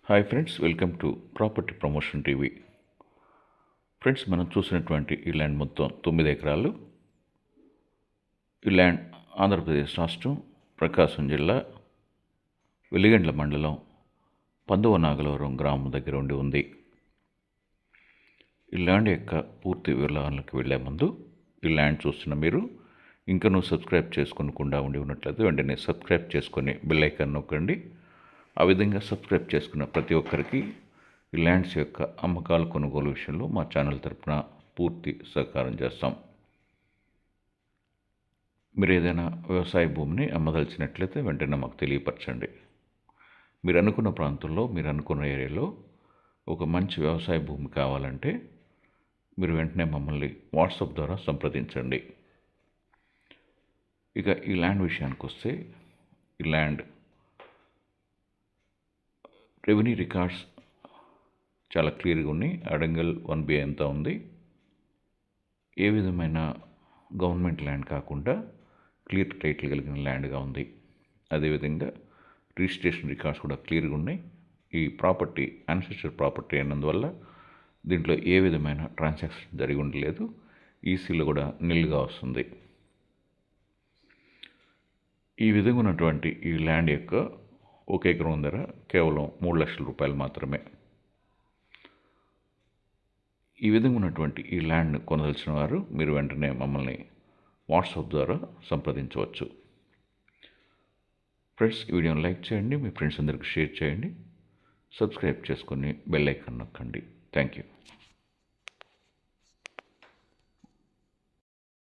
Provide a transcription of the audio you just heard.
Hi friends, welcome to property promotion TV. Friends, మనం చూసినటువంటి ఈ ల్యాండ్ మొత్తం 9 ఎకరాలు. ఈ ల్యాండ్ ఆంధ్రప్రదేశ్ రాష్ట్రం, ప్రకాశం జిల్లా, వెలిగండ్ల మండలం, పందువ నాగలవరం గ్రామం దగ్గర ఉంది. ఈ ల్యాండ్ యొక్క పూర్తి వివరాలకు వెళ్లే ముందు ఈ ల్యాండ్ చూస్తున్న మీరు ఇంకనూ సబ్స్క్రైబ్ చేసుకోకుండా ఉన్నట్లయితే వెంటనే సబ్స్క్రైబ్ చేసుకొని బెల్ ఐకాన్ నొక్కండి. ఆ విధంగా సబ్స్క్రైబ్ చేసుకున్న ప్రతి ఒక్కరికి ఈ ల్యాండ్స్ యొక్క అమ్మకాలు కొనుగోలు విషయంలో మా ఛానల్ తరపున పూర్తి సహకారం చేస్తాం. మీరు ఏదైనా వ్యవసాయ భూమిని అమ్మదలిచినట్లయితే వెంటనే మాకు తెలియపరచండి. మీరు అనుకున్న ప్రాంతంలో, మీరు అనుకున్న ఏరియాలో ఒక మంచి వ్యవసాయ భూమి కావాలంటే మీరు వెంటనే మమ్మల్ని వాట్సాప్ ద్వారా సంప్రదించండి. ఇక ఈ ల్యాండ్ విషయానికి వస్తే, ఈ ల్యాండ్ రెవెన్యూ రికార్డ్స్ చాలా క్లియర్గా ఉన్నాయి. అడంగల్ 1B అంతా ఉంది. ఏ విధమైన గవర్నమెంట్ ల్యాండ్ కాకుండా క్లియర్ టైటిల్ కలిగిన ల్యాండ్గా ఉంది. అదేవిధంగా రిజిస్ట్రేషన్ రికార్డ్స్ కూడా క్లియర్గా ఉన్నాయి. ఈ ప్రాపర్టీ అన్సెస్టర్ ప్రాపర్టీ అయినందువల్ల దీంట్లో ఏ విధమైన ట్రాన్సాక్షన్ జరిగి ఉండలేదు. ఈసీలో కూడా నిల్గా వస్తుంది. ఈ విధంగా ఉన్నటువంటి ఈ ల్యాండ్ యొక్క 1 ఎకరం ధర కేవలం 3 లక్షల రూపాయలు మాత్రమే. ఈ విధంగా ఉన్నటువంటి ఈ ల్యాండ్ కొనదలిచిన వారు మీరు వెంటనే మమ్మల్ని వాట్సాప్ ద్వారా సంప్రదించవచ్చు. ఫ్రెండ్స్, ఈ వీడియోని లైక్ చేయండి, మీ ఫ్రెండ్స్ అందరికీ షేర్ చేయండి, సబ్స్క్రైబ్ చేసుకొని బెల్ ఐకాన్ నొక్కండి. Thank you.